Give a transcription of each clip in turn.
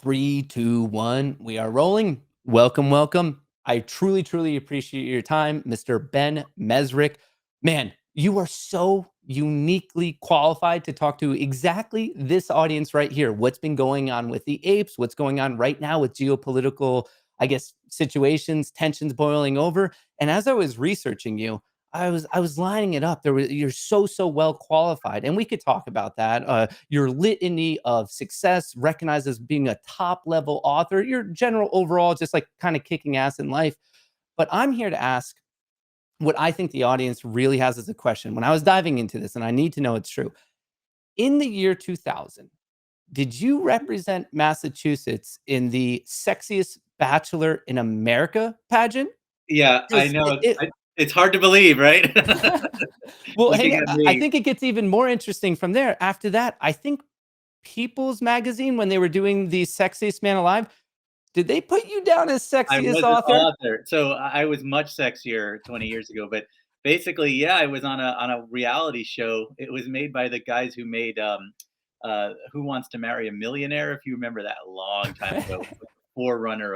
Three, two, one. We are rolling. Welcome, welcome. I truly, truly appreciate your time, Mr. Ben Mezrich. Man, you are so uniquely qualified to talk to exactly this audience right here. What's been going on with the apes? What's going on right now with geopolitical, I guess, situations, tensions boiling over? And as I was researching you, I was lining it up. You're so well qualified, and we could talk about that. Your litany of success, recognized as being a top level author, your general overall, just like kind of kicking ass in life. But I'm here to ask what I think the audience really has as a question. When I was diving into this, and I need to know it's true. In the year 2000, did you represent Massachusetts in the sexiest bachelor in America pageant? Yeah, I Because know. It's hard to believe, right? well, hang Looking on. at I me, think it gets even more interesting from there. After that, I think People's Magazine, when they were doing the Sexiest Man Alive, did they put you down as I sexiest was an author? author, so I was much sexier 20 years ago. But basically, yeah, I was on a reality show. It was made by the guys who made Who Wants to Marry a Millionaire? If you remember that, a long time ago, the forerunner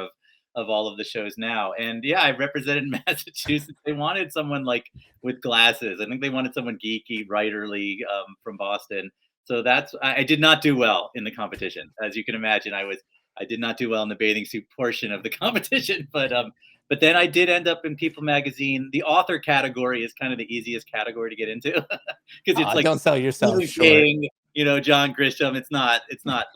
of all of the shows now. And yeah, I represented Massachusetts. They wanted someone like with glasses. I think they wanted someone geeky, writerly from Boston. So I did not do well in the competition, as you can imagine. I did not do well in the bathing suit portion of the competition, but then I did end up in People Magazine. The author category is kind of the easiest category to get into because it's like Don't sell yourself Stephen short. King, John Grisham. It's not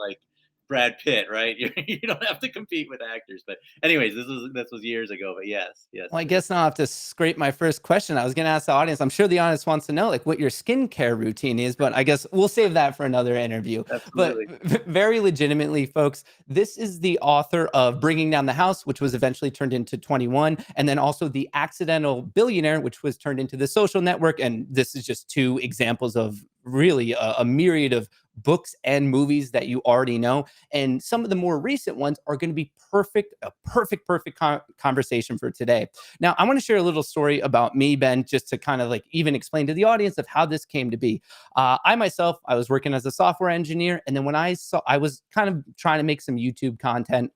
like Brad Pitt, right? You don't have to compete with actors. But anyways, this was years ago. But yes, yes. Well, I guess now I have to scrape my first question. I was going to ask the audience. I'm sure the audience wants to know like what your skincare routine is, but I guess we'll save that for another interview. But Absolutely. very legitimately, folks, this is the author of Bringing Down the House, which was eventually turned into 21, and then also The Accidental Billionaire, which was turned into The Social Network. And this is just two examples of really a myriad of books and movies that you already know. And some of the more recent ones are going to be a perfect conversation for today. Now, I want to share a little story about me, Ben, just to kind of like even explain to the audience of how this came to be. I was working as a software engineer. And then when I was kind of trying to make some YouTube content,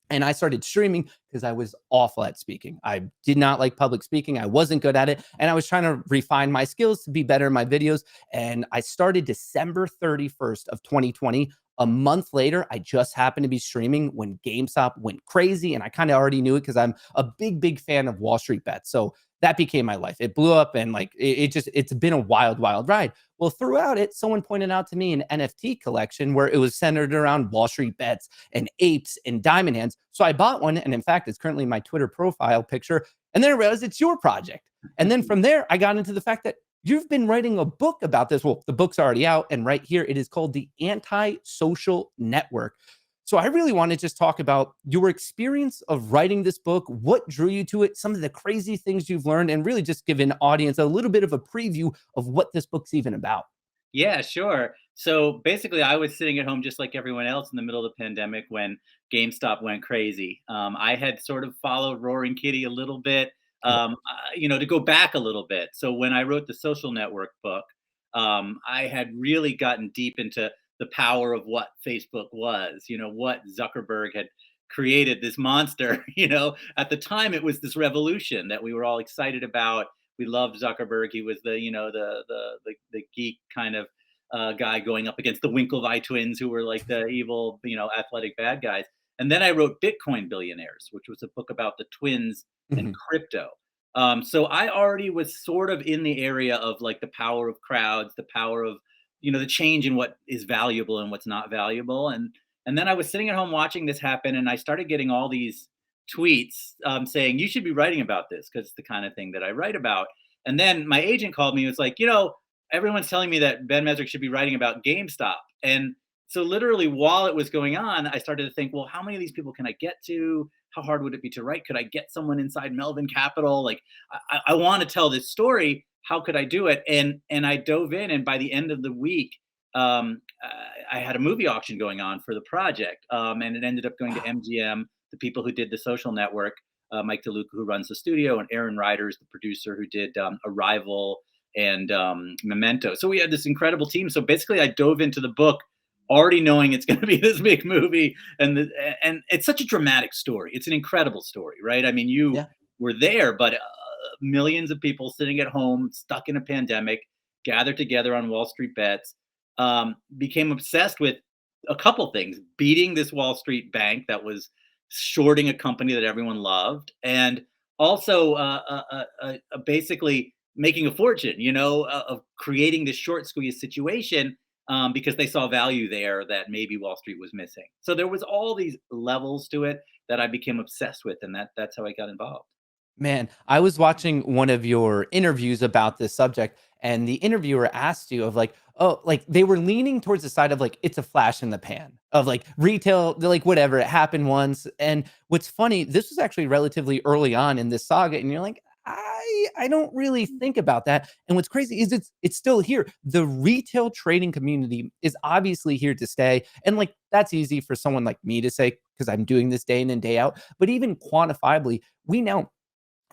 and I started streaming because I was awful at speaking. I did not like public speaking. I wasn't good at it. And I was trying to refine my skills to be better in my videos. And I started December 31st of 2020. A month later, I just happened to be streaming when GameStop went crazy. And I kind of already knew it because I'm a big fan of WallStreetBets. So that became my life. It blew up and like it's been a wild ride. Well, throughout it, someone pointed out to me an NFT collection where it was centered around WallStreetBets and apes and diamond hands. So I bought one. And in fact, it's currently my Twitter profile picture. And then I realized it's your project. And then from there, I got into the fact that you've been writing a book about this. Well, the book's already out. And right here, it is called The Antisocial Network. So I really want to just talk about your experience of writing this book, what drew you to it, some of the crazy things you've learned, and really just give an audience a little bit of a preview of what this book's even about. Yeah, sure. So basically, I was sitting at home just like everyone else in the middle of the pandemic when GameStop went crazy. I had sort of followed Roaring Kitty a little bit, Yep. to go back a little bit. So when I wrote the Social Network book, I had really gotten deep into the power of what Facebook was, what Zuckerberg had created this monster. At the time, it was this revolution that we were all excited about. We loved Zuckerberg. He was the geek kind of guy going up against the Winklevi twins, who were like the evil, athletic bad guys. And then I wrote Bitcoin Billionaires, which was a book about the twins and Mhm. crypto. So I already was sort of in the area of like the power of crowds, the power of the change in what is valuable and what's not valuable. And then I was sitting at home watching this happen, and I started getting all these tweets saying you should be writing about this because it's the kind of thing that I write about. And then my agent called me and was like, everyone's telling me that Ben Mezrich should be writing about GameStop. And so literally while it was going on, I started to think, well, how many of these people can I get to? How hard would it be to write? Could I get someone inside Melvin Capital? Like, I want to tell this story. How could I do it? And I dove in, and by the end of the week, I had a movie auction going on for the project, and it ended up going to Wow. MGM, the people who did the Social Network, Mike DeLuca, who runs the studio, and Aaron Ryder's the producer who did Arrival and Memento. So we had this incredible team. So basically, I dove into the book already knowing it's going to be this big movie, and it's such a dramatic story. It's an incredible story, right? I mean, you Yeah. were there, but millions of people sitting at home, stuck in a pandemic, gathered together on Wall Street Bets, became obsessed with a couple things: beating this Wall Street bank that was shorting a company that everyone loved, and also basically making a fortune, of creating this short squeeze situation, because they saw value there that maybe Wall Street was missing. So there was all these levels to it that I became obsessed with, and that's how I got involved. Man, I was watching one of your interviews about this subject, and the interviewer asked you of like, oh, like they were leaning towards the side of like it's a flash in the pan of like retail, like whatever, it happened once. And what's funny, this was actually relatively early on in this saga, and you're like, I don't really think about that. And what's crazy is it's still here. The retail trading community is obviously here to stay. And like that's easy for someone like me to say because I'm doing this day in and day out. But even quantifiably, we now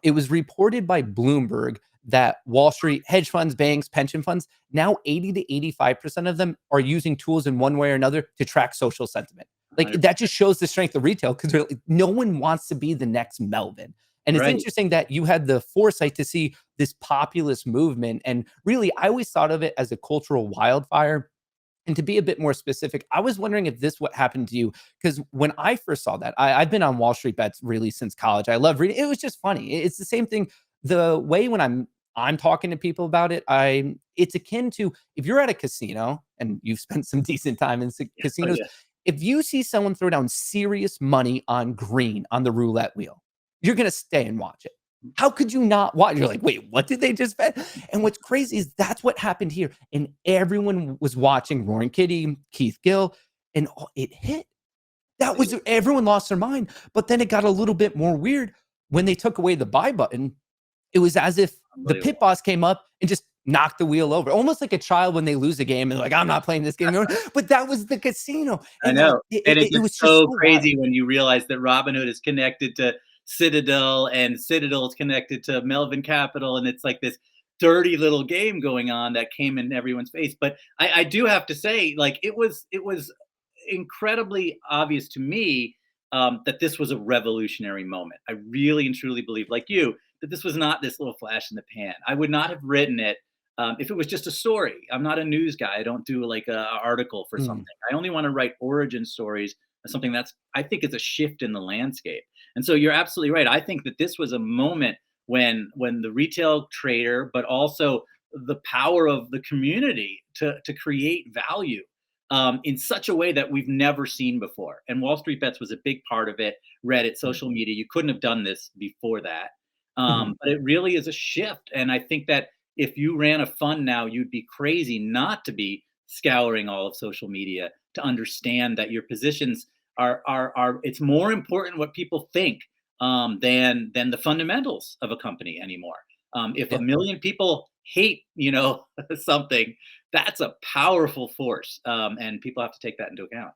it was reported by Bloomberg that Wall Street hedge funds, banks, pension funds, now 80 to 85% of them are using tools in one way or another to track social sentiment. Like that 100%. just shows the strength of retail because no one wants to be the next Melvin. And it's Right. interesting that you had the foresight to see this populist movement. And really, I always thought of it as a cultural wildfire. And to be a bit more specific, I was wondering if this what happened to you because when I first saw that, I've been on Wall Street Bets really since college. I love reading. It was just funny. It's the same thing. The way when I'm talking to people about it, it's akin to if you're at a casino and you've spent some decent time in Oh casinos. yeah. If you see someone throw down serious money on green on the roulette wheel, you're gonna stay and watch it. How could you not watch? You're like, wait, what did they just bet? And what's crazy is that's what happened here. And everyone was watching Roaring Kitty, Keith Gill, and it hit. That was everyone lost their mind. But then it got a little bit more weird when they took away the buy button. It was as if the pit Unbelievable. boss came up and just knocked the wheel over, almost like a child when they lose a game and like, I'm not playing this game. But that was the casino. I And like, know, and it it gets was just so so wild. crazy when you realize that Robinhood is connected to Citadel, and Citadel is connected to Melvin Capital, and it's like this dirty little game going on that came in everyone's face. But I do have to say, like, it was incredibly obvious to me, that this was a revolutionary moment. I really and truly believe, like you, that this was not this little flash in the pan. I would not have written it, if it was just a story. I'm not a news guy. I don't do like a article for something. Mm, I only want to write origin stories of something that's I think is a shift in the landscape. And so you're absolutely right. I think that this was a moment when the retail trader, but also the power of the community to create value, in such a way that we've never seen before. And Wall Street Bets was a big part of it. Reddit, mm, social media, you couldn't have done this before that. mhm. But it really is a shift. And I think that if you ran a fund now, you'd be crazy not to be scouring all of social media to understand that your positions are it's more important what people think, than the fundamentals of a company anymore. If a Yeah. million people hate, something, that's a powerful force, and people have to take that into account.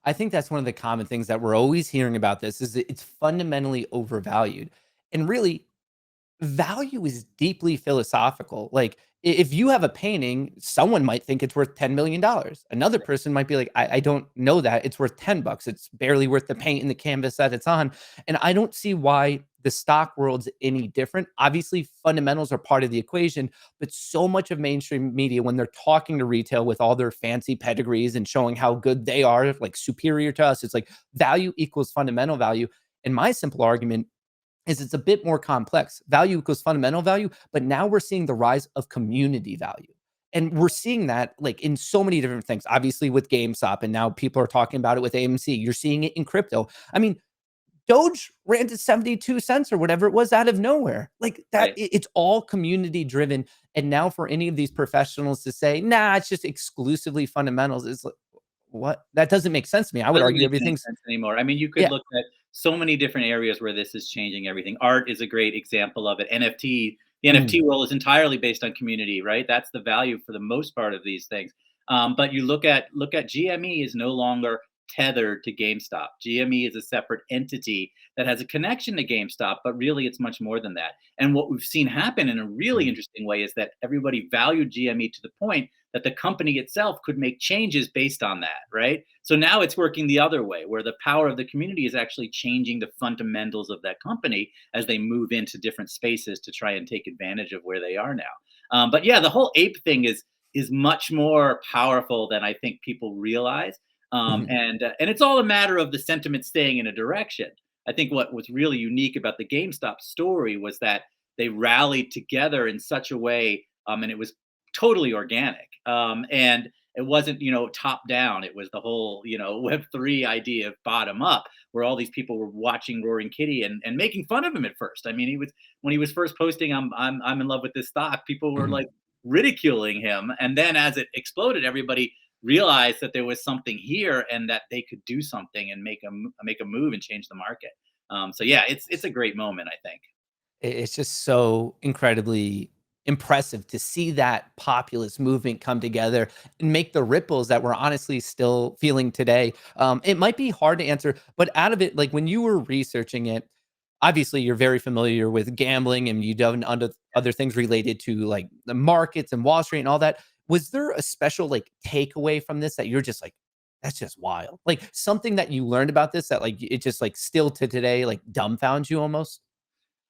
I think that's one of the common things that we're always hearing about this is that it's fundamentally overvalued. And really, value is deeply philosophical. Like if you have a painting, someone might think it's worth $10 million. Another person might be like, I don't know that it's worth $10. It's barely worth the paint and the canvas that it's on. And I don't see why the stock world's any different. Obviously, fundamentals are part of the equation, but so much of mainstream media, when they're talking to retail with all their fancy pedigrees and showing how good they are, like superior to us, it's like value equals fundamental value. And my simple argument is it's a bit more complex. Value equals fundamental value, but now we're seeing the rise of community value. And we're seeing that like in so many different things. Obviously with GameStop, and now people are talking about it with AMC. You're seeing it in crypto. I mean, Doge ran to 72 cents or whatever it was out of nowhere. Like that, Right. it's all community driven. And now for any of these professionals to say, nah, it's just exclusively fundamentals, is like, what? That doesn't make sense to me. I would Doesn't argue make any everything's, sense anymore. I mean, you could yeah. look at so many different areas where this is changing everything. Art is a great example of it. NFT, the Mm, NFT world is entirely based on community, right? That's the value for the most part of these things. But you look at GME is no longer tethered to GameStop. GME is a separate entity that has a connection to GameStop, but really it's much more than that. And what we've seen happen in a really interesting way is that everybody valued GME to the point that the company itself could make changes based on that, right? So now it's working the other way, where the power of the community is actually changing the fundamentals of that company as they move into different spaces to try and take advantage of where they are now. But yeah, the whole ape thing is much more powerful than I think people realize. Mhm. And it's all a matter of the sentiment staying in a direction. I think what was really unique about the GameStop story was that they rallied together in such a way, and it was totally organic. And it wasn't, top down. It was the whole, Web3 idea of bottom up, where all these people were watching Roaring Kitty and making fun of him at first. I mean, he was when he was first posting, I'm in love with this stock. People were Mhm. like ridiculing him, and then as it exploded, everybody realized that there was something here and that they could do something and make a move and change the market. So yeah, it's a great moment, I think. It's just so incredibly impressive to see that populist movement come together and make the ripples that we're honestly still feeling today. It might be hard to answer, but out of it, like when you were researching it, obviously you're very familiar with gambling and you've done other things related to like the markets and Wall Street and all that. Was there a special like takeaway from this that you're just like, that's just wild? Like something that you learned about this that like it just like still to today like dumbfounds you almost?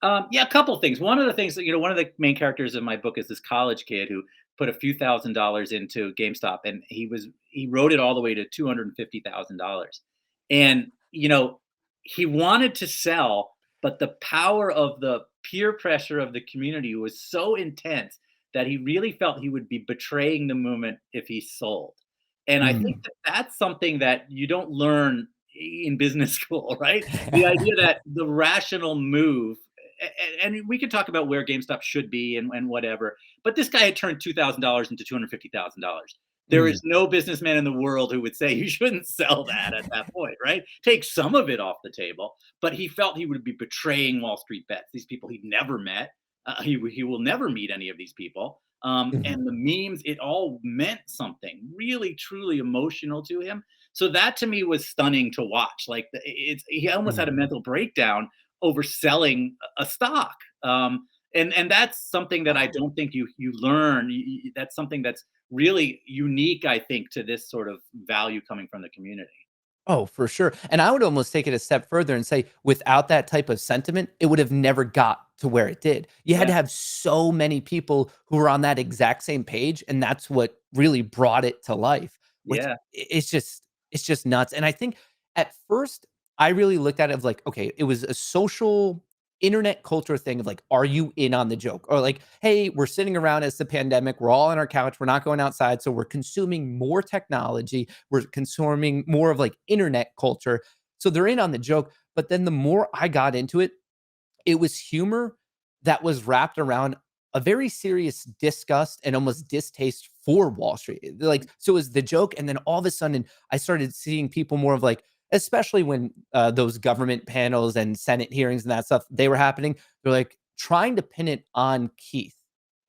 Yeah, a couple things. One of the things that, one of the main characters of my book is this college kid who put a few $1,000s into GameStop, and he wrote it all the way to $250,000. And he wanted to sell, but the power of the peer pressure of the community was so intense that he really felt he would be betraying the movement if he sold. And I think Mm. that that's something that you don't learn in business school, right? The idea that the rational move, and we can talk about where GameStop should be and whatever. But this guy had turned $2,000 into $250,000. There is Mm. no businessman in the world who would say you shouldn't sell that at that point, right? Take some of it off the table. But he felt he would be betraying WallStreetBets, these people he'd never met. He will never meet any of these people. Mhm. And the memes, it all meant something really, truly emotional to him. So that to me was stunning to watch. Like he almost had a Mhm. mental breakdown over selling a stock. And that's something that I Wow. don't think you learn. That's something that's really unique, I think, to this sort of value coming from the community. Oh, for sure. And I would almost take it a step further and say, without that type of sentiment, it would have never got to where it did. You had Yeah, to have so many people who were on that exact same page, and that's what really brought it to life, which yeah, it's just nuts. And I think at first I really looked at it of like, okay, it was a social internet culture thing of like, are you in on the joke? Or like, hey, we're sitting around as the pandemic, we're all on our couch, we're not going outside, so we're consuming more technology, we're consuming more of like internet culture. So they're in on the joke. But then the more I got into it, it was humor that was wrapped around a very serious disgust and almost distaste for Wall Street. Like, so it was the joke. And then all of a sudden, I started seeing people more of like, especially when those government panels and Senate hearings and that stuff, they were happening. They're like trying to pin it on Keith.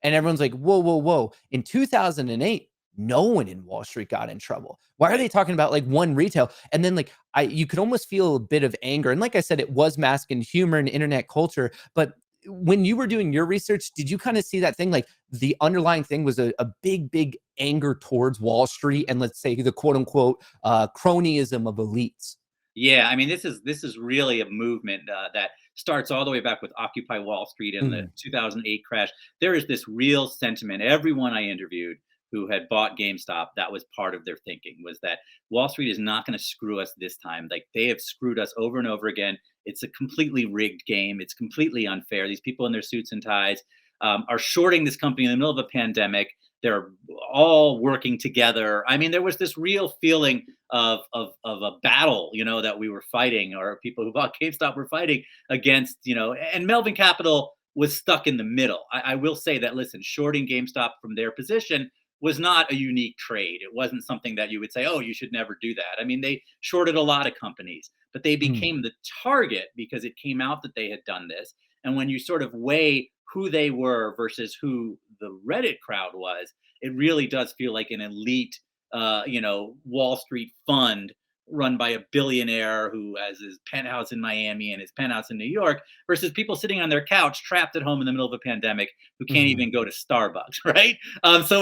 And everyone's like, whoa, whoa, whoa. In 2008, no one in Wall Street got in trouble. Why are right. they talking about like one retail? And then like you could almost feel a bit of anger. And like I said, it was masked in humor and internet culture. But when you were doing your research, did you kind of see that thing? Like the underlying thing was a big, big anger towards Wall Street and let's say the quote unquote cronyism of elites. Yeah, I mean, this is really a movement that starts all the way back with Occupy Wall Street and the Mm, 2008 crash. There is this real sentiment. Everyone I interviewed who had bought GameStop, that was part of their thinking, was that Wall Street is not going to screw us this time. Like they have screwed us over and over again. It's a completely rigged game. It's completely unfair. These people in their suits and ties are shorting this company in the middle of a pandemic. They're all working together. I mean, there was this real feeling of a battle, that we were fighting, or people who bought GameStop were fighting against, and Melvin Capital was stuck in the middle. I will say that, listen, shorting GameStop from their position was not a unique trade. It wasn't something that you would say, oh, you should never do that. I mean, they shorted a lot of companies, but they mm, became the target because it came out that they had done this. And when you sort of weigh who they were versus who the Reddit crowd was, it really does feel like an elite Wall Street fund run by a billionaire who has his penthouse in Miami and his penthouse in New York, versus people sitting on their couch trapped at home in the middle of a pandemic who can't Mhm. even go to Starbucks, right? So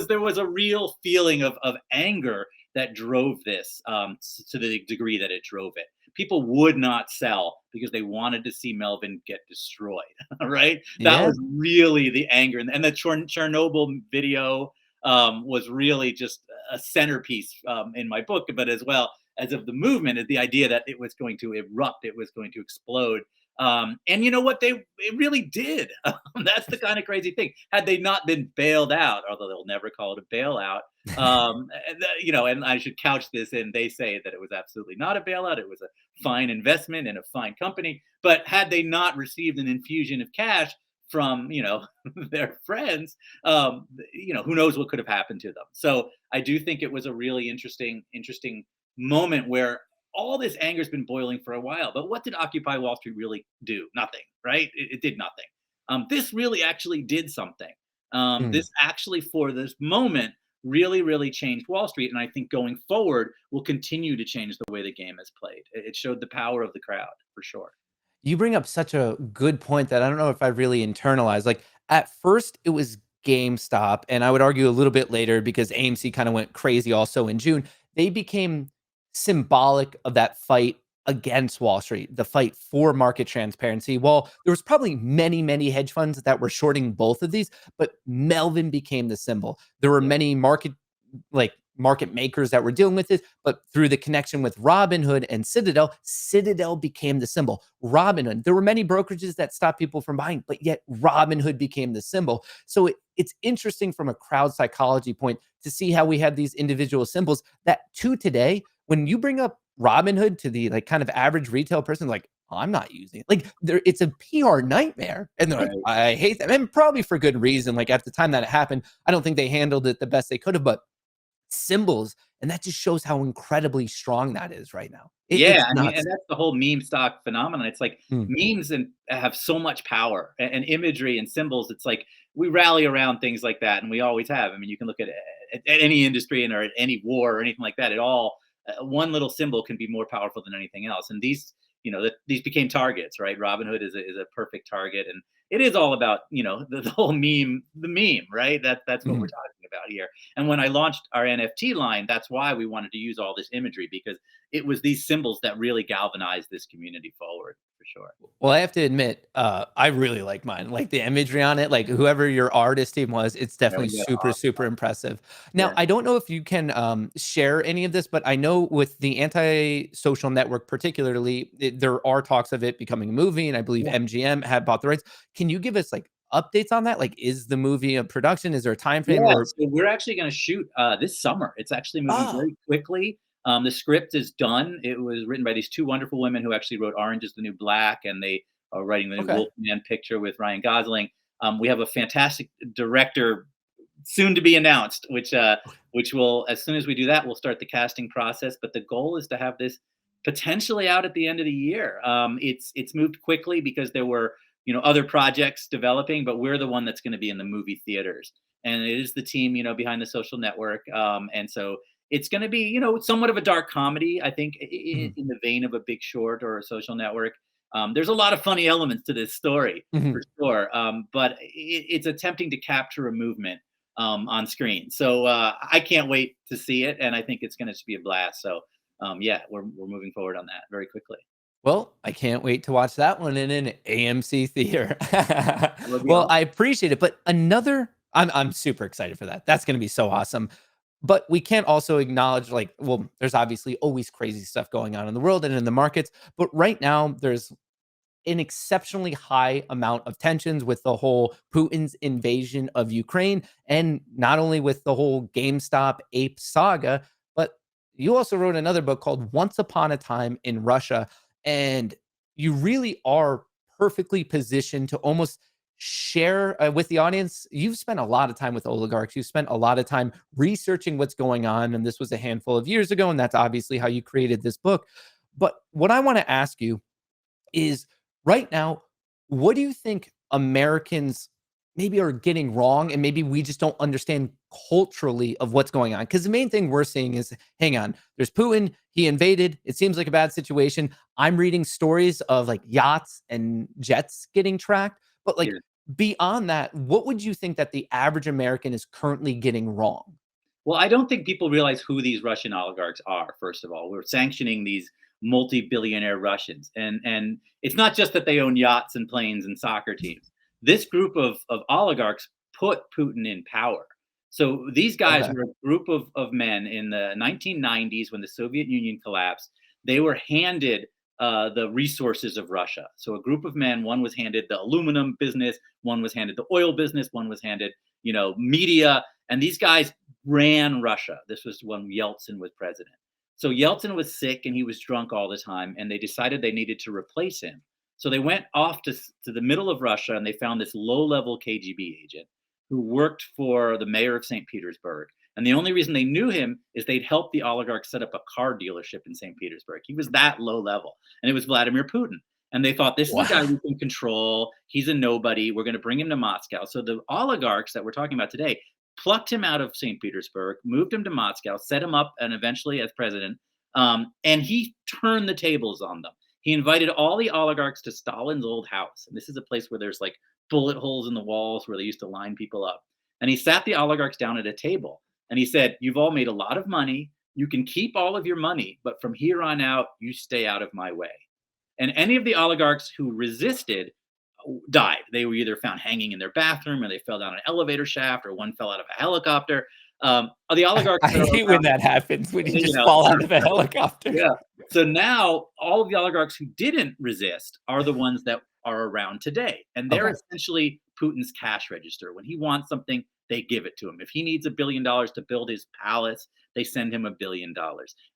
there was a real feeling of anger that drove this, to the degree that it drove it. People would not sell because they wanted to see Melvin get destroyed, right? That Yeah. was really the anger, and the Chernobyl video was really just a centerpiece in my book, but as well as of the movement, is the idea that it was going to erupt, it was going to explode. And you know what? It really did. That's the kind of crazy thing. Had they not been bailed out, although they'll never call it a bailout, and I should couch this in, they say that it was absolutely not a bailout. It was a fine investment in a fine company. But had they not received an infusion of cash from, their friends, who knows what could have happened to them. So I do think it was a really interesting moment where all this anger has been boiling for a while. But what did Occupy Wall Street really do? Nothing, right? It did nothing. This really actually did something. Mm. This actually, for this moment, really, really changed Wall Street. And I think going forward will continue to change the way the game is played. It showed the power of the crowd for sure. You bring up such a good point that I don't know if I really internalized. Like, at first, it was GameStop, and I would argue a little bit later because AMC kind of went crazy also in June. They became symbolic of that fight against Wall Street, the fight for market transparency. Well, there was probably many, many hedge funds that were shorting both of these, but Melvin became the symbol. There were Yeah. many market makers that were dealing with this, but through the connection with Robinhood and Citadel became the symbol. Robinhood, there were many brokerages that stopped people from buying, but yet Robinhood became the symbol. So it's interesting from a crowd psychology point to see how we have these individual symbols that to today, when you bring up Robinhood to the like kind of average retail person, like, "Oh, I'm not using it." Like there, it's a PR nightmare. And they're like, Right. I hate them. And probably for good reason. Like at the time that it happened, I don't think they handled it the best they could have, but symbols, and that just shows how incredibly strong that is right now. Yeah, It's I mean, and nuts. that's the whole meme stock phenomenon. It's like Mm, memes and have so much power, and imagery and symbols. It's like we rally around things like that, and we always have. I mean, you can look at any industry or at any war or anything like that. It all one little symbol can be more powerful than anything else. And these, these became targets, right? Robinhood is a perfect target, and it is all about the whole the meme, right? That's what we're mhm. talking about here. And when I launched our NFT line, that's why we wanted to use all this imagery, because it was these symbols that really galvanized this community forward for sure. Well, I have to admit, I really like mine. Like the imagery on it, like whoever your artist team was, it's Yeah, definitely we got super, super impressive. Now, yeah. I don't know if you can share any of this, but I know with the Antisocial Network, particularly, there are talks of it becoming a movie, and I believe Yeah. MGM had bought the rights. Can you give us like updates on that? Like, is the movie a production? Is there a time frame? Yeah, Or so we're actually gonna shoot, this summer. It's actually moving oh, very quickly. The script is done. It was written by these 2 wonderful women who actually wrote Orange Is the New Black, and they are writing the new okay. Wolfman picture with Ryan Gosling. We have a fantastic director soon to be announced, which will, as soon as we do that, we'll start the casting process. But the goal is to have this potentially out at the end of the year. It's moved quickly because there were other projects developing, but we're the one that's going to be in the movie theaters, and it is the team behind the Social Network, and so it's going to be somewhat of a dark comedy, I think, Mhm, in the vein of a Big Short or a Social Network. There's a lot of funny elements to this story mhm. for sure, but it's attempting to capture a movement on screen. So I can't wait to see it, and I think it's going to be a blast. So yeah, we're moving forward on that very quickly. Well, I can't wait to watch that one in an AMC theater. It'll be Well, awesome. I appreciate it, but I'm super excited for that. That's gonna be so awesome. But we can't also acknowledge like, well, there's obviously always crazy stuff going on in the world and in the markets, but right now there's an exceptionally high amount of tensions with the whole Putin's invasion of Ukraine, and not only with the whole GameStop ape saga, but you also wrote another book called Once Upon a Time in Russia. And you really are perfectly positioned to almost share with the audience. You've spent a lot of time with oligarchs, you've spent a lot of time researching what's going on. And this was a handful of years ago. And that's obviously how you created this book. But what I want to ask you is right now, what do you think Americans maybe are getting wrong, and maybe we just don't understand culturally of what's going on. Because the main thing we're seeing is, hang on, there's Putin, he invaded. It seems like a bad situation. I'm reading stories of like yachts and jets getting tracked, but like Yeah. beyond that, what would you think that the average American is currently getting wrong? Well, I don't think people realize who these Russian oligarchs are. First of all, we're sanctioning these multi-billionaire Russians, and it's not just that they own yachts and planes and soccer teams. This group of oligarchs put Putin in power. So these guys Okay. were a group of men in the 1990s when the Soviet Union collapsed. They were handed the resources of Russia. So a group of men, one was handed the aluminum business, one was handed the oil business, one was handed, media, and these guys ran Russia. This was when Yeltsin was president. So Yeltsin was sick and he was drunk all the time, and they decided they needed to replace him. So they went off to the middle of Russia and they found this low level KGB agent who worked for the mayor of St. Petersburg. And the only reason they knew him is they'd helped the oligarch set up a car dealership in St. Petersburg. He was that low level, and it was Vladimir Putin. And they thought, this is a guy Wow. we can control. He's a nobody. We're going to bring him to Moscow. So the oligarchs that we're talking about today plucked him out of St. Petersburg, moved him to Moscow, set him up, and eventually as president. And he turned the tables on them. He invited all the oligarchs to Stalin's old house. And this is a place where there's like bullet holes in the walls where they used to line people up. And he sat the oligarchs down at a table and he said, you've all made a lot of money. You can keep all of your money, but from here on out, you stay out of my way. And any of the oligarchs who resisted died. They were either found hanging in their bathroom, or they fell down an elevator shaft, or one fell out of a helicopter. The oligarchs I that are hate when around, that happens, when you you just know, fall out of a helicopter. yeah. So now all of the oligarchs who didn't resist are the ones that are around today. And they're Okay. essentially Putin's cash register. When he wants something, they give it to him. If he needs $1 billion to build his palace, they send him $1 billion.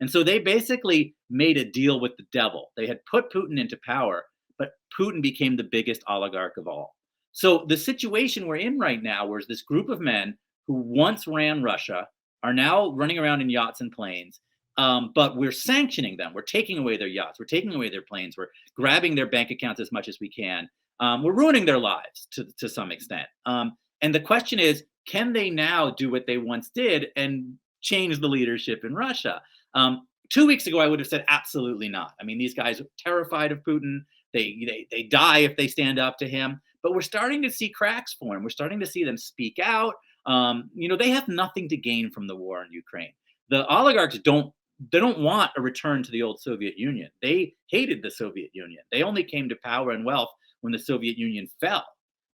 And so they basically made a deal with the devil. They had put Putin into power, but Putin became the biggest oligarch of all. So the situation we're in right now, where this group of men who once ran Russia are now running around in yachts and planes, but we're sanctioning them. We're taking away their yachts. We're taking away their planes. We're grabbing their bank accounts as much as we can. We're ruining their lives to some extent. And the question is, can they now do what they once did and change the leadership in Russia? 2 weeks ago, I would have said absolutely not. I mean, these guys are terrified of Putin. They die if they stand up to him. But we're starting to see cracks form. We're starting to see them speak out. They have nothing to gain from the war in Ukraine. The oligarchs don't want a return to the old Soviet Union. They hated the Soviet Union. They only came to power and wealth when the Soviet Union fell.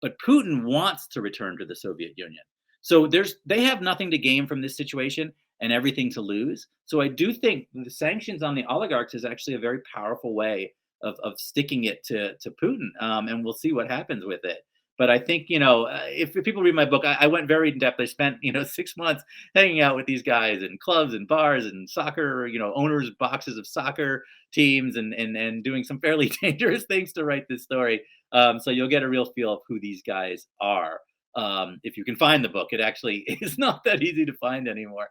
But Putin wants to return to the Soviet Union. So they have nothing to gain from this situation and everything to lose. So I do think the sanctions on the oligarchs is actually a very powerful way of sticking it to Putin. And we'll see what happens with it. But I think, if people read my book, I went very in depth. I spent, 6 months hanging out with these guys in clubs and bars and soccer, owners' boxes of soccer teams, and doing some fairly dangerous things to write this story. So you'll get a real feel of who these guys are. If you can find the book, it actually is not that easy to find anymore,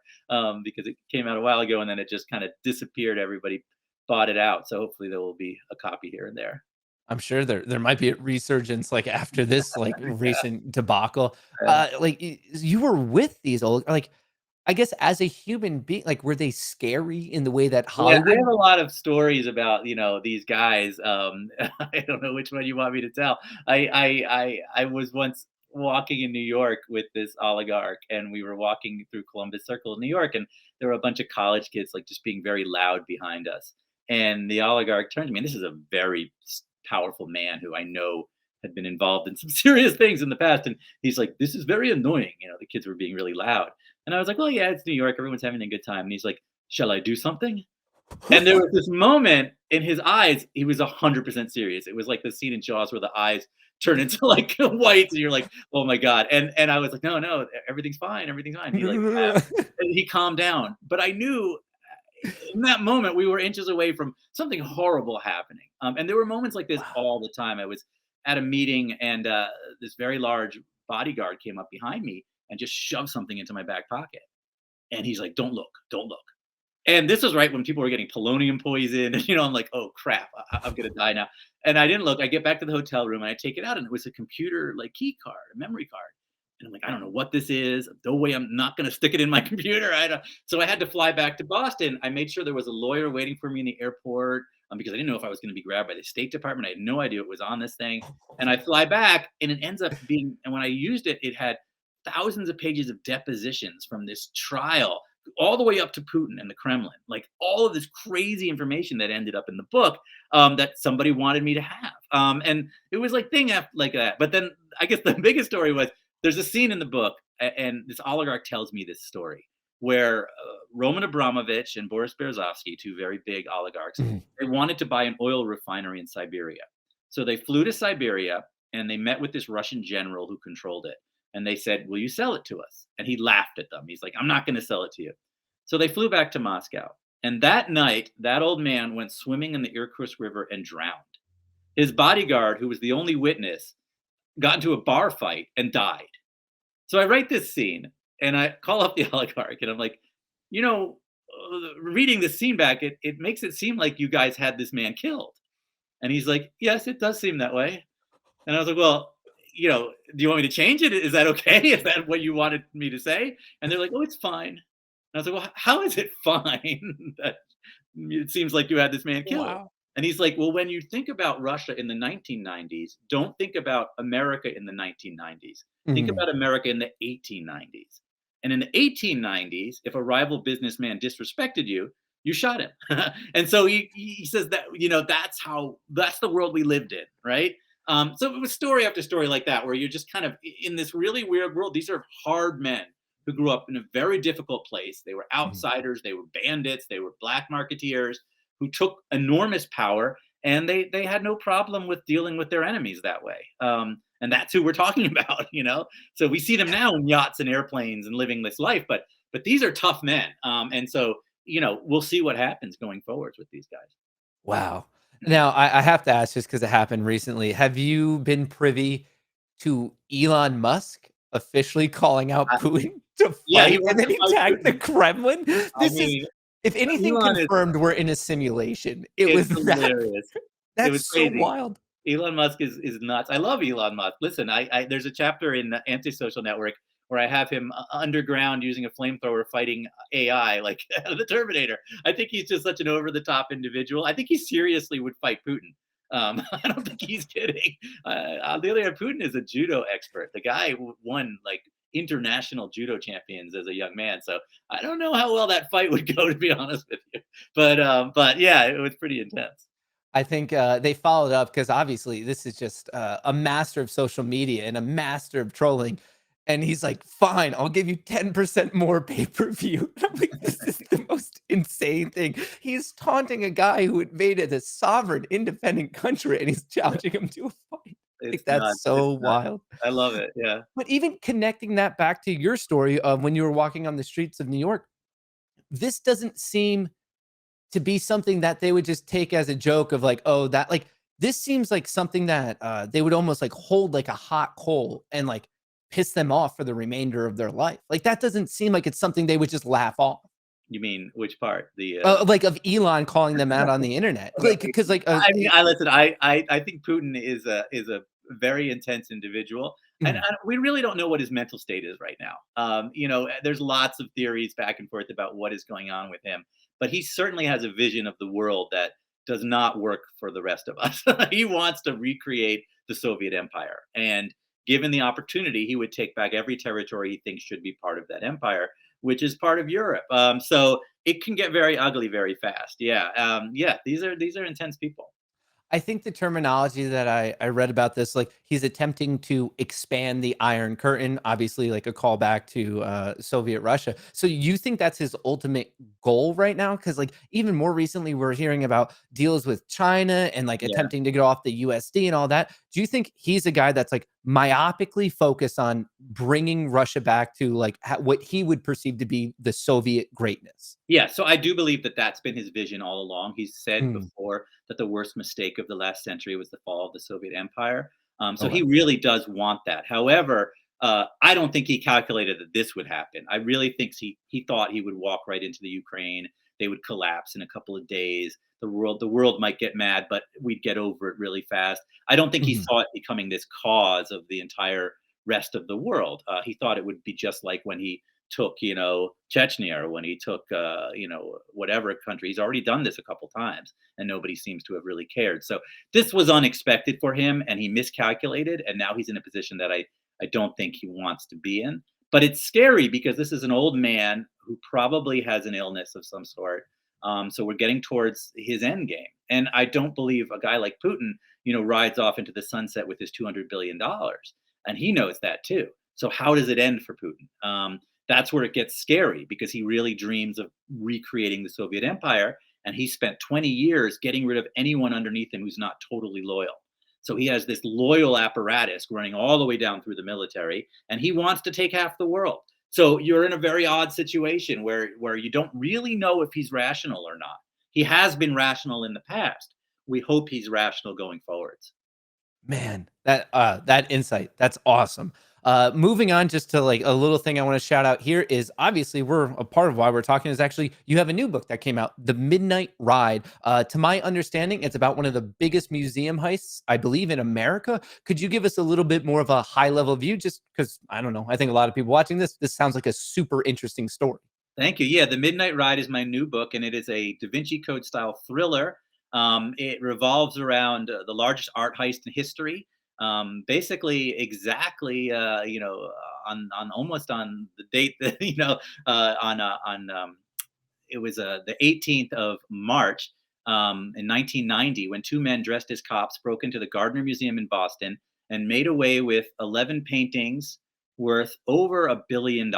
because it came out a while ago and then it just kind of disappeared. Everybody bought it out. So hopefully there will be a copy here and there. I'm sure there might be a resurgence, like, after this, like, recent debacle. Yeah. Like, you were with these old, like, I guess as a human being, like, were they scary in the way that Yeah, I Hollywood. have a lot of stories about, these guys. I don't know which one you want me to tell. I was once walking in New York with this oligarch, and we were walking through Columbus Circle in New York, and there were a bunch of college kids like just being very loud behind us. And the oligarch turned to me, and this is a very powerful man who I know had been involved in some serious things in the past. And he's like, "This is very annoying." The kids were being really loud. And I was like, "Well, yeah, it's New York. Everyone's having a good time." And he's like, "Shall I do something?" And there was this moment in his eyes, he was 100% serious. It was like the scene in Jaws where the eyes turn into like white, and you're like, "Oh my god!" And I was like, "No, no, everything's fine, everything's fine." He like and he calmed down, but I knew in that moment we were inches away from something horrible happening. And there were moments like this Wow. all the time. I was at a meeting, and this very large bodyguard came up behind me and just shoved something into my back pocket. And he's like, "Don't look, don't look." And this was right when people were getting polonium poisoned. And, I'm like, oh crap, I'm gonna die now. And I didn't look. I get back to the hotel room and I take it out, and it was a computer like key card, a memory card. And I'm like, I don't know what this is. No way, I'm not gonna stick it in my computer. I don't. So I had to fly back to Boston. I made sure there was a lawyer waiting for me in the airport, because I didn't know if I was going to be grabbed by the State Department. I had no idea it was on this thing. And I fly back, and it ends up being. And when I used it, it had thousands of pages of depositions from this trial all the way up to Putin and the Kremlin, like all of this crazy information that ended up in the book, that somebody wanted me to have. And it was like thing after like that. But then I guess the biggest story was there's a scene in the book, and this oligarch tells me this story where Roman Abramovich and Boris Berezovsky, two very big oligarchs, Mhm. they wanted to buy an oil refinery in Siberia. So they flew to Siberia and they met with this Russian general who controlled it. And they said, will you sell it to us? And he laughed at them. He's like, I'm not going to sell it to you. So they flew back to Moscow. And that night, that old man went swimming in the Irkutsk River and drowned. His bodyguard, who was the only witness, got into a bar fight and died. So I write this scene and I call up the oligarch and I'm like, reading this scene back, it makes it seem like you guys had this man killed. And he's like, yes, it does seem that way. And I was like, well, do you want me to change it? Is that okay? Is that what you wanted me to say? And they're like, oh, it's fine. And I was like, well, how is it fine that it seems like you had this man killed? Wow. And he's like, well, when you think about Russia in the 1990s, don't think about America in the 1990s. Think Mhm. about America in the 1890s. And in the 1890s, if a rival businessman disrespected you, you shot him. And so he says that, that's the world we lived in, right? So it was story after story like that, where you're just kind of in this really weird world. These are hard men who grew up in a very difficult place. They were Mhm. outsiders, they were bandits, they were black marketeers who took enormous power, and they had no problem with dealing with their enemies that way. And that's who we're talking about. So we see them now in yachts and airplanes and living this life, but these are tough men. And so we'll see what happens going forwards with these guys. Wow. Now, I have to ask just because it happened recently. Have you been privy to Elon Musk officially calling out I, Putin to yeah, he fight, and wants then to he fight tagged the Putin. Kremlin? I This is mean, if anything Elon is confirmed we're in a simulation, it it's was that. hilarious. It was That's so crazy. wild. Elon Musk is nuts. I love Elon Musk. Listen, I there's a chapter in the Antisocial Network where I have him underground using a flamethrower fighting AI like the Terminator. I think he's just such an over the top individual. I think he seriously would fight Putin. I don't think he's kidding. On the other hand, Putin is a judo expert. The guy won like international judo champions as a young man. So I don't know how well that fight would go, to be honest with you. But yeah, it was pretty intense. I think, they followed up because obviously this is just, a master of social media and a master of trolling, and he's like, "Fine, I'll give you 10% more pay-per-view." I'm like, "This is the most insane thing." He's taunting a guy who invaded a sovereign, independent country, and he's challenging him to a fight. It's Like, that's nuts. It's so nuts. wild. I love it. Yeah. But even connecting that back to your story of when you were walking on the streets of New York, this doesn't seem to be something that they would just take as a joke of like, "Oh, that," like, this seems like something that, they would almost, like, hold like a hot coal and, like, piss them off for the remainder of their life. Like, that doesn't seem like it's something they would just laugh off. You mean which part? Like, of Elon calling them out on the internet. Like, because like, I mean, I listen. I think Putin is a very intense individual, and mhm, we really don't know what his mental state is right now. There's lots of theories back and forth about what is going on with him, but he certainly has a vision of the world that does not work for the rest of us. He wants to recreate the Soviet Empire, and given the opportunity, he would take back every territory he thinks should be part of that empire, which is part of Europe. So it can get very ugly very fast. Yeah. Yeah. These are intense people. I think the terminology that I read about this, like, he's attempting to expand the Iron Curtain, obviously, like, a callback to, Soviet Russia. So you think that's his ultimate goal right now? Because like, even more recently, we're hearing about deals with China and, like, Yeah. attempting to get off the USD and all that. Do you think he's a guy that's, like, myopically focused on bringing Russia back to, like, ho what he would perceive to be the Soviet greatness? Yeah. So I do believe that that's been his vision all along. He's said Mm, before that the worst mistake of the last century was the fall of the Soviet Empire. So okay. he really does want that. However, I don't think he calculated that this would happen. I really think he thought he would walk right into the Ukraine. they would collapse in a couple of days. The world might get mad, but we'd get over it really fast. I don't think he Mhm. saw it becoming this cause of the entire rest of the world. He thought it would be just like when he took, Chechnya, or when he took, whatever country. He's already done this a couple times, and nobody seems to have really cared. So this was unexpected for him, and he miscalculated, and now he's in a position that I don't think he wants to be in. But it's scary because this is an old man who probably has an illness of some sort. So we're getting towards his end game, and I don't believe a guy like Putin, rides off into the sunset with his $200 billion, and he knows that too. So how does it end for Putin? That's where it gets scary because he really dreams of recreating the Soviet Empire, and he spent 20 years getting rid of anyone underneath him who's not totally loyal. So he has this loyal apparatus running all the way down through the military, and he wants to take half the world. So you're in a very odd situation where you don't really know if he's rational or not. He has been rational in the past. We hope he's rational going forwards. Man, that insight, that's awesome. Moving on just to like a little thing I want to shout out here is obviously we're a part of why we're talking is actually you have a new book that came out, The Midnight Ride. To my understanding, it's about one of the biggest museum heists, I believe, in America. Could you give us a little bit more of a high level view? Just because I don't know, I think a lot of people watching this sounds like a super interesting story. Thank you. Yeah, The Midnight Ride is my new book, and it is a Da Vinci Code style thriller. It revolves around the largest art heist in history. Basically, exactly, on almost on the date that on it was the 18th of March in 1990 when two men dressed as cops broke into the Gardner Museum in Boston and made away with 11 paintings worth over $1 billion.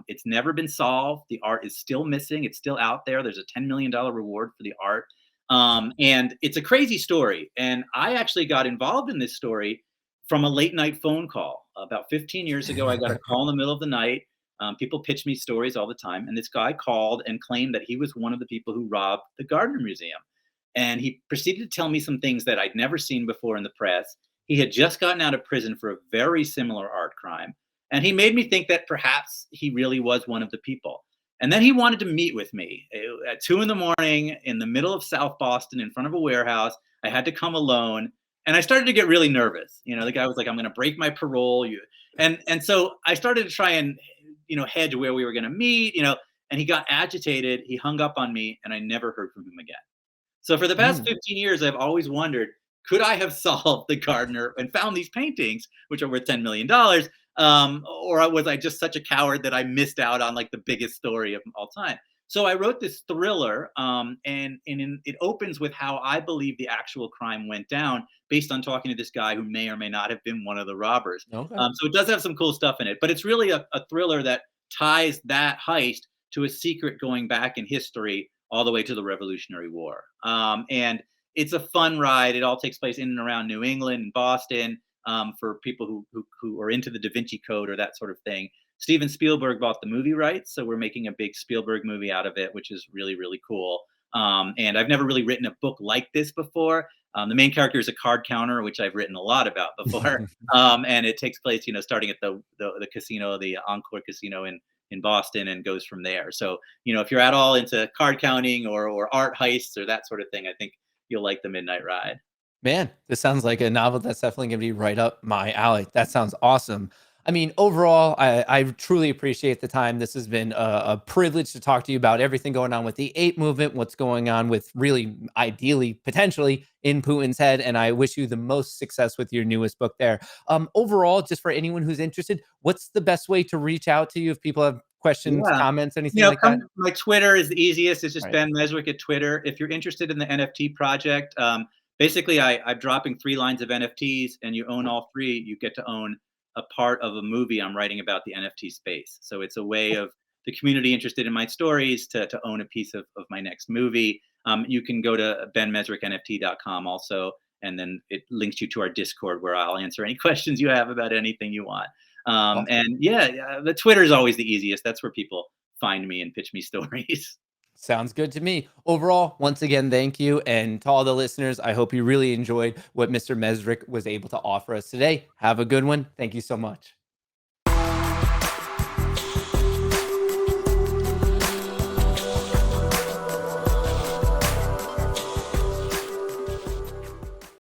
It's never been solved. The art is still missing. It's still out there. There's a $10 million reward for the art. And it's a crazy story. And I actually got involved in this story from a late night phone call. About 15 years ago, I got a call in the middle of the night. People pitch me stories all the time. And this guy called and claimed that he was one of the people who robbed the Gardner Museum. And he proceeded to tell me some things that I'd never seen before in the press. He had just gotten out of prison for a very similar art crime. And he made me think that perhaps he really was one of the people. And then he wanted to meet with me at 2 in the morning in the middle of South Boston in front of a warehouse. I had to come alone. And I started to get really nervous. The guy was like, I'm going to break my parole. And so I started to try and, hedge where we were going to meet, and he got agitated. He hung up on me and I never heard from him again. So for the past Mm. 15 years, I've always wondered, could I have solved the Gardner and found these paintings, which are worth $10 million, or was I just such a coward that I missed out on like the biggest story of all time? So I wrote this thriller, it opens with how I believe the actual crime went down, based on talking to this guy who may or may not have been one of the robbers. Okay. So it does have some cool stuff in it, but it's really a thriller that ties that heist to a secret going back in history all the way to the Revolutionary War. And it's a fun ride. It all takes place in and around New England and Boston, for people who are into the Da Vinci Code or that sort of thing. Steven Spielberg bought the movie rights, so we're making a big Spielberg movie out of it, which is really, really cool. And I've never really written a book like this before. The main character is a card counter, which I've written a lot about before. And it takes place, starting at the casino, the Encore Casino in Boston, and goes from there. So, if you're at all into card counting or art heists or that sort of thing, I think you'll like The Midnight Ride. Man, this sounds like a novel that's definitely going to be right up my alley. That sounds awesome. I mean, overall, I truly appreciate the time. This has been a privilege to talk to you about everything going on with the ape movement, what's going on with really, ideally, potentially in Putin's head. And I wish you the most success with your newest book there. Overall, just for anyone who's interested, what's the best way to reach out to you if people have questions, Yeah. comments, anything like Come that? my Twitter is the easiest. It's just Right. Ben Mezrich at Twitter. If you're interested in the NFT project, basically I'm dropping 3 lines of NFTs, and you own all three. You get to own a part of a movie I'm writing about the NFT space. So it's a way of the community interested in my stories to own a piece of my next movie. You can go to benmezrichnft.com also, and then it links you to our Discord where I'll answer any questions you have about anything you want. Awesome. And yeah, the Twitter is always the easiest. That's where people find me and pitch me stories. Sounds good to me. Overall, once again, thank you. And to all the listeners, I hope you really enjoyed what Mr. Mesrick was able to offer us today. Have a good one. Thank you so much.